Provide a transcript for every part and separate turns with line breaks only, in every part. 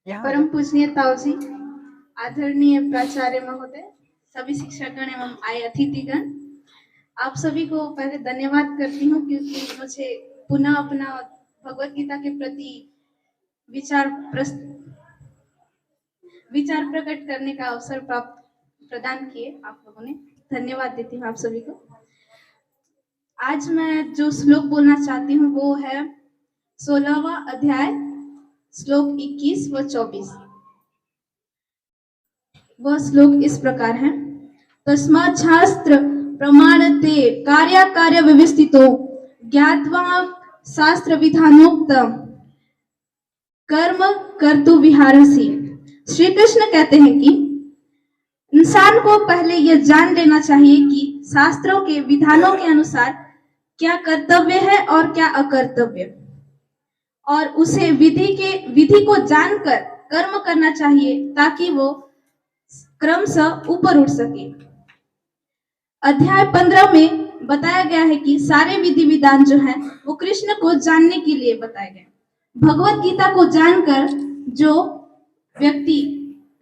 परम पूजनीय ताऊजी, आदरणीय प्राचार्य महोदय, सभी शिक्षकगण एवं आए अतिथिगण, आप सभी को पहले धन्यवाद करती हूँ क्योंकि मुझे पुनः अपना भगवत गीता के प्रति विचार प्रकट करने का अवसर प्रदान किए आप लोगों ने। धन्यवाद देती हूँ आप सभी को। आज मैं जो श्लोक बोलना चाहती हूँ वो है 16वां अध्याय श्लोक 21 व 24। वह श्लोक इस प्रकार है। तस्मात् शास्त्र प्रमाणते कार्य व्यवस्थितो ज्ञात्वा शास्त्र विधानोक्त कर्म कर्तु विहारसि। श्री कृष्ण कहते हैं कि इंसान को पहले यह जान लेना चाहिए कि शास्त्रों के विधानों के अनुसार क्या कर्तव्य है और क्या अकर्तव्य, और उसे विधि को जानकर कर्म करना चाहिए ताकि वो क्रमशः ऊपर उठ सके। अध्याय 15 में बताया गया है कि सारे विधि विधान जो है वो कृष्ण को जानने के लिए बताए गए। भगवत गीता को जानकर जो व्यक्ति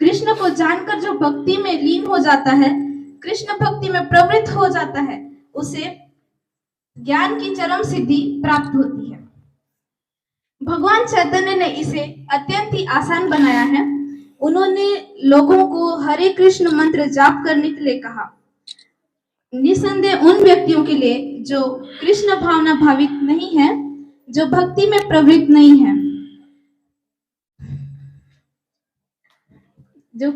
कृष्ण को जानकर जो भक्ति में लीन हो जाता है, कृष्ण भक्ति में प्रवृत्त हो जाता है, उसे ज्ञान की चरम सिद्धि प्राप्त होती है। भगवान चैतन्य ने इसे अत्यंत ही आसान बनाया है। उन्होंने लोगों को हरे कृष्ण मंत्र जाप करने के लिए कहा। निसंदेह उन व्यक्तियों के लिए जो कृष्ण भावना भावित नहीं है, जो भक्ति में प्रवृत्त नहीं है, जो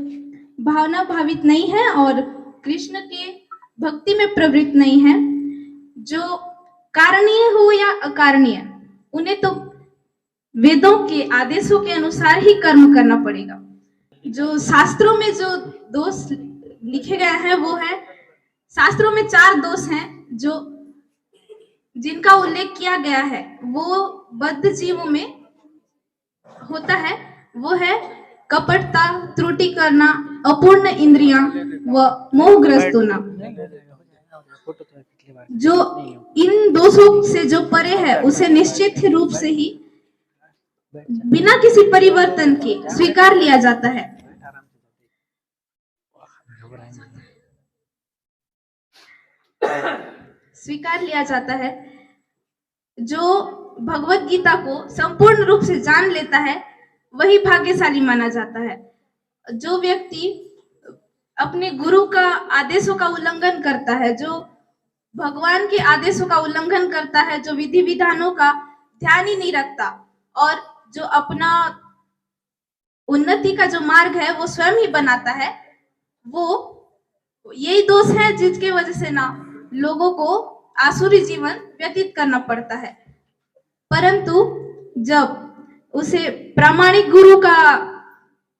भावना भावित नहीं है और कृष्ण के भक्ति में प्रवृत्त नहीं है, जो कारणीय हो या अकारणीय, उन्हें तो वेदों के आदेशों के अनुसार ही कर्म करना पड़ेगा। जो शास्त्रों में जो दोष लिखे गए हैं वो है, शास्त्रों में 4 दोष हैं जो जिनका उल्लेख किया गया है, वो बद्ध जीवों में होता है। वो है कपटता, त्रुटि करना, अपूर्ण इंद्रियां व मोहग्रस्त होना। जो इन दोषों से जो परे है उसे निश्चित रूप से ही बिना किसी परिवर्तन के स्वीकार लिया जाता है। स्वीकार लिया जाता है। जो भगवत गीता को संपूर्ण रूप से जान लेता है वही भाग्यशाली माना जाता है। जो व्यक्ति अपने गुरु का आदेशों का उल्लंघन करता है, जो भगवान के आदेशों का उल्लंघन करता है, जो विधि विधानों का ध्यान ही नहीं रखता और जो अपना उन्नति का जो मार्ग है वो स्वयं ही बनाता है, वो यही दोष है जिसके वजह से ना लोगों को आसुरी जीवन व्यतीत करना पड़ता है। परंतु जब उसे प्रामाणिक गुरु का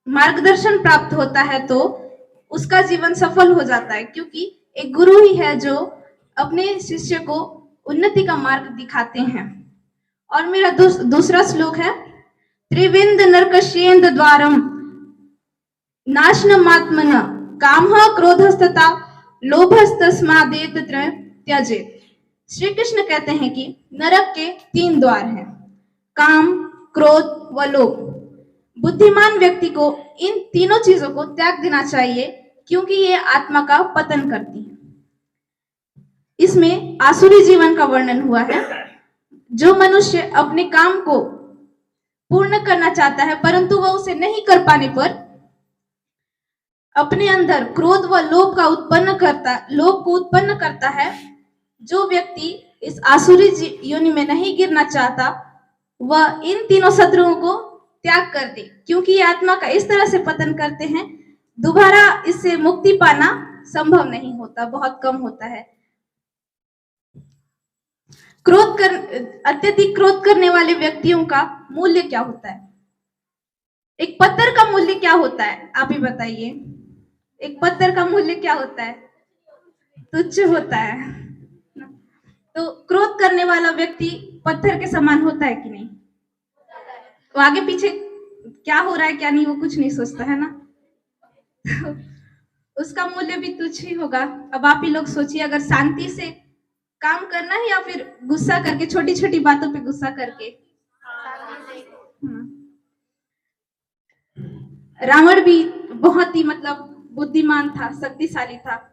मार्गदर्शन प्राप्त होता है तो उसका जीवन सफल हो जाता है, क्योंकि एक गुरु ही है जो अपने शिष्य को उन्नति का मार्ग दिखाते हैं। और मेरा दूसरा श्लोक है त्रिविंद नरकश्येन्द्र द्वारम नाशनमात्मन कामः क्रोधस्तथा लोभस्तस्मादेत त्यजेत। श्री कृष्ण कहते हैं कि नरक के 3 द्वार हैं, काम, क्रोध व लोभ। बुद्धिमान व्यक्ति को इन तीनों चीजों को त्याग देना चाहिए क्योंकि ये आत्मा का पतन करती है। इसमें आसुरी जीवन का वर्णन हुआ है। जो मनुष्य अपने काम को पूर्ण करना चाहता है परंतु वह उसे नहीं कर पाने पर अपने अंदर क्रोध व लोभ को उत्पन्न करता है। जो व्यक्ति इस आसुरी योनि में नहीं गिरना चाहता वह इन तीनों शत्रुओं को त्याग कर दे, क्योंकि ये आत्मा का इस तरह से पतन करते हैं, दोबारा इससे मुक्ति पाना संभव नहीं होता, बहुत कम होता है। अत्यधिक क्रोध करने वाले व्यक्तियों का मूल्य क्या होता है? एक पत्थर का मूल्य क्या होता है, आप ही बताइए। एक पत्थर का मूल्य क्या होता है? तुच्छ होता है। तो क्रोध करने वाला व्यक्ति पत्थर के समान होता है कि नहीं? तो आगे पीछे क्या हो रहा है क्या नहीं वो कुछ नहीं सोचता है ना। उसका मूल्य भी तुच्छ ही होगा। अब आप ही लोग सोचिए, अगर शांति से काम करना है या फिर गुस्सा करके, छोटी छोटी बातों पे गुस्सा करके। रावण भी बहुत ही मतलब बुद्धिमान था, शक्तिशाली था।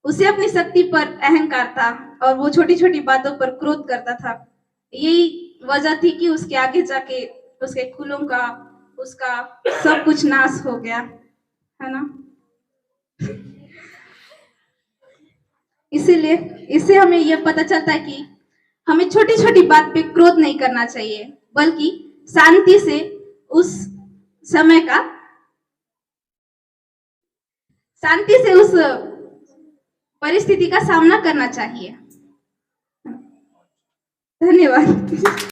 उसे अपनी शक्ति पर अहंकार था और वो छोटी छोटी बातों पर क्रोध करता था। यही वजह थी कि उसके आगे जाके उसके कुलों का, उसका सब कुछ नाश हो गया, है ना। इसीलिए इससे हमें यह पता चलता है कि हमें छोटी छोटी बात पे क्रोध नहीं करना चाहिए, बल्कि शांति से उस समय का, शांति से उस परिस्थिति का सामना करना चाहिए। धन्यवाद।